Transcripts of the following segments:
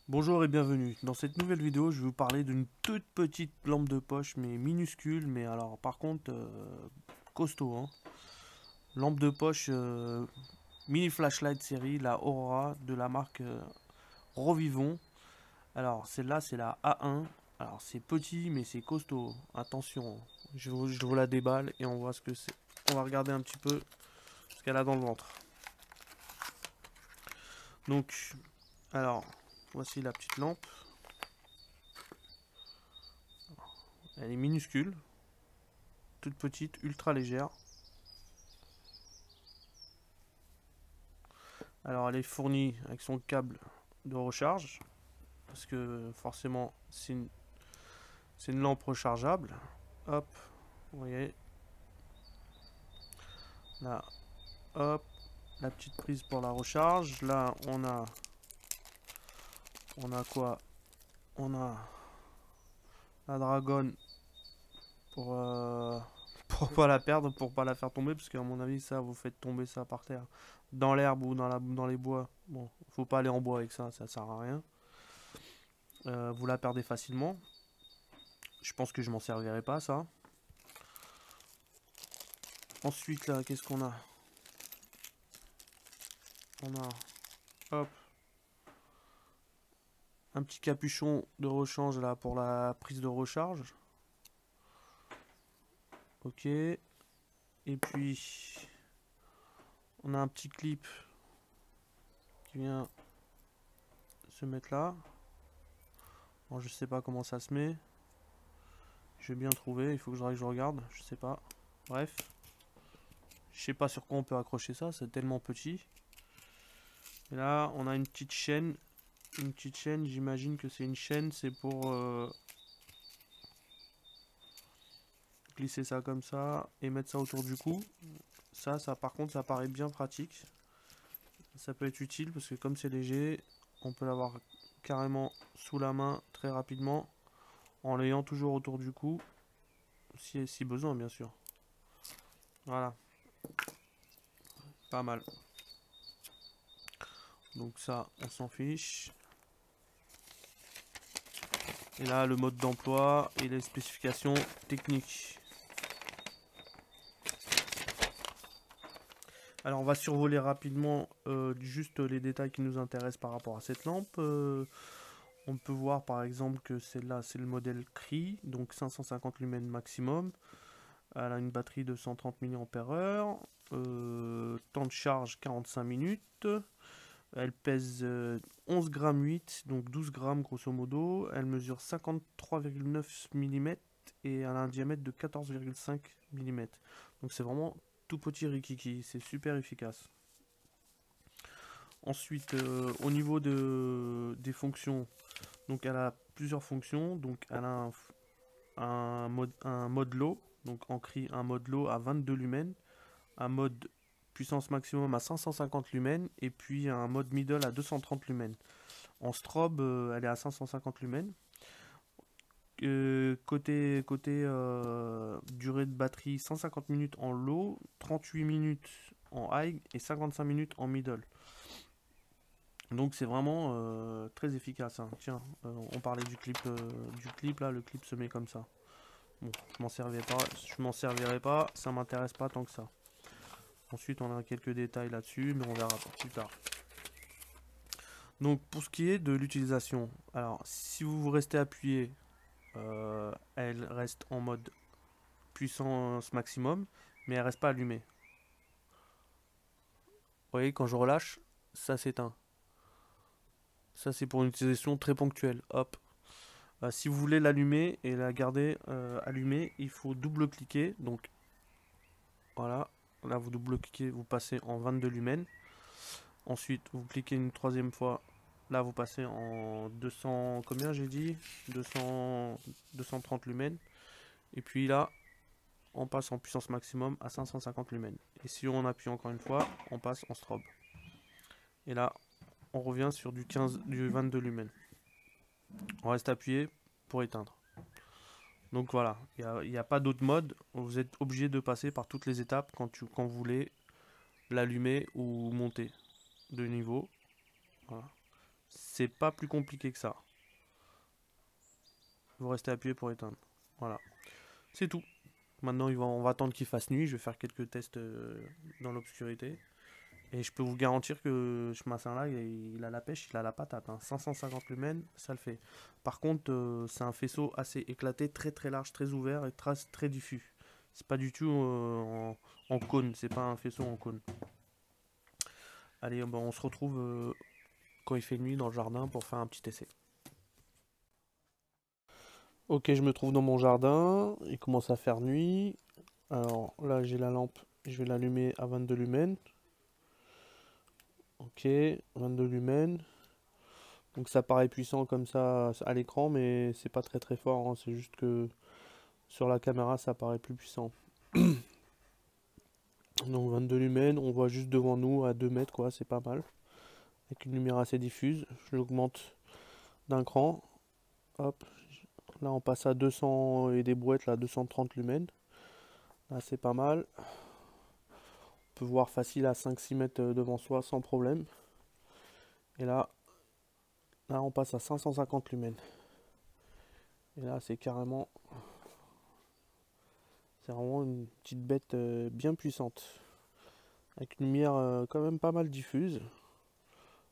Bonjour et bienvenue. Dans cette nouvelle vidéo, je vais vous parler d'une toute petite lampe de poche, mais minuscule, mais alors par contre costaud, hein. Lampe de poche mini flashlight série, la Aurora de la marque Revivon. Alors celle-là, c'est la A1. Alors c'est petit, mais c'est costaud. Attention, je vous la déballe et on voit ce que c'est. On va regarder un petit peu ce qu'elle a dans le ventre. Donc, alors, voici la petite lampe. Elle est minuscule, toute petite, ultra légère. Alors elle est fournie avec son câble de recharge, parce que forcément c'est une lampe rechargeable. Hop, vous voyez, là, hop, la petite prise pour la recharge. Là on a quoi? On a la dragonne pour, pour pas la perdre, pour pas la faire tomber, parce qu'à mon avis ça, vous faites tomber ça par terre, dans l'herbe ou dans les bois. Bon, faut pas aller en bois avec ça, ça sert à rien. Vous la perdez facilement. Je pense que je m'en servirai pas, ça. Ensuite, là, qu'est-ce qu'on a? On a, hop, un petit capuchon de rechange là pour la prise de recharge. Ok. Et puis, on a un petit clip qui vient se mettre là. Bon, je sais pas comment ça se met. Je vais bien trouver. Il faut que je regarde. Je sais pas. Bref. Je sais pas sur quoi on peut accrocher ça. C'est tellement petit. Et là, on a une petite chaîne. Une petite chaîne. J'imagine que c'est une chaîne. C'est pour glisser ça comme ça et mettre ça autour du cou. Ça par contre, ça paraît bien pratique. Ça peut être utile parce que comme c'est léger, on peut l'avoir carrément sous la main très rapidement en l'ayant toujours autour du cou, si besoin bien sûr. Voilà, pas mal. Donc ça, on s'en fiche. Et là, le mode d'emploi et les spécifications techniques. Alors on va survoler rapidement juste les détails qui nous intéressent par rapport à cette lampe. On peut voir par exemple que celle-là c'est le modèle CRI, donc 550 lumens maximum. Elle a une batterie de 130 mAh, temps de charge 45 minutes. Elle pèse 11 grammes 8, donc 12 grammes grosso modo. Elle mesure 53,9 mm et elle a un diamètre de 14,5 mm. Donc c'est vraiment tout petit rikiki, c'est super efficace. Ensuite, au niveau des fonctions, donc elle a plusieurs fonctions. Donc elle a un mode low, donc en cri un mode low à 22 lumens, un mode puissance maximum à 550 lumens et puis un mode middle à 230 lumens. En strobe, elle est à 550 lumens. Côté durée de batterie, 150 minutes en low, 38 minutes en high et 55 minutes en middle. Donc c'est vraiment très efficace, hein. Tiens, on parlait du clip là, le clip se met comme ça. Bon, je m'en servirai pas, ça m'intéresse pas tant que ça. Ensuite, on a quelques détails là-dessus, mais on verra plus tard. Donc, pour ce qui est de l'utilisation, alors si vous restez appuyé, elle reste en mode puissance maximum, mais elle reste pas allumée. Vous voyez, quand je relâche, ça s'éteint. Ça, c'est pour une utilisation très ponctuelle. Hop. Si vous voulez l'allumer et la garder allumée, il faut double-cliquer. Donc, voilà. Là, vous double-cliquez, vous passez en 22 lumens. Ensuite, vous cliquez une troisième fois. Là, vous passez en 200, combien j'ai dit 230 lumens. Et puis là, on passe en puissance maximum à 550 lumens. Et si on appuie encore une fois, on passe en strobe. Et là, on revient sur du 22 lumens. On reste appuyé pour éteindre. Donc voilà, il n'y a pas d'autre mode. Vous êtes obligé de passer par toutes les étapes quand vous voulez l'allumer ou monter de niveau. Voilà. C'est pas plus compliqué que ça. Vous restez appuyé pour éteindre. Voilà. C'est tout. Maintenant, on va attendre qu'il fasse nuit. Je vais faire quelques tests dans l'obscurité. Et je peux vous garantir que ce massin-là, il a la pêche, il a la patate. 550 lumens, ça le fait. Par contre, c'est un faisceau assez éclaté, très très large, très ouvert et très diffus. C'est pas du tout en cône, c'est pas un faisceau en cône. Allez, on se retrouve quand il fait nuit dans le jardin pour faire un petit essai. Ok, je me trouve dans mon jardin, il commence à faire nuit. Alors là, j'ai la lampe, je vais l'allumer à 22 lumens. Ok, 22 lumens. Donc ça paraît puissant comme ça à l'écran, mais c'est pas très très fort. C'est juste que sur la caméra, ça paraît plus puissant. Donc 22 lumens, on voit juste devant nous à 2 mètres, quoi, c'est pas mal. Avec une lumière assez diffuse. Je l'augmente d'un cran. Hop, là on passe à 200 et des brouettes, là 230 lumens. Là c'est pas mal. On peut voir facile à 5-6 mètres devant soi sans problème. Et là on passe à 550 lumens. Et là c'est carrément... C'est vraiment une petite bête bien puissante. Avec une lumière quand même pas mal diffuse.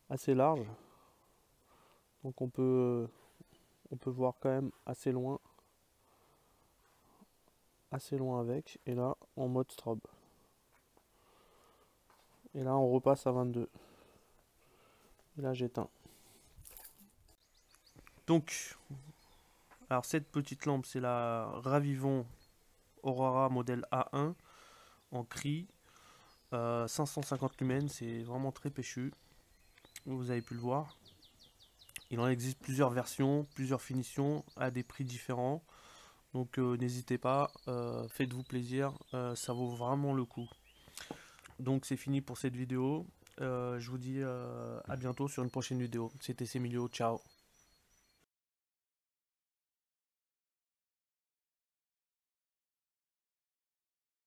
Assez large. Donc on peut voir quand même assez loin. Assez loin avec. Et là en mode strobe. Et là on repasse à 22. Et là j'éteins. Donc, alors cette petite lampe c'est la Ravivon Aurora modèle A1 en cri. 550 lumens, c'est vraiment très péchu. Vous avez pu le voir. Il en existe plusieurs versions, plusieurs finitions à des prix différents. Donc n'hésitez pas, faites-vous plaisir, ça vaut vraiment le coup. Donc c'est fini pour cette vidéo. Je vous dis à bientôt sur une prochaine vidéo. C'était Semilio, ciao.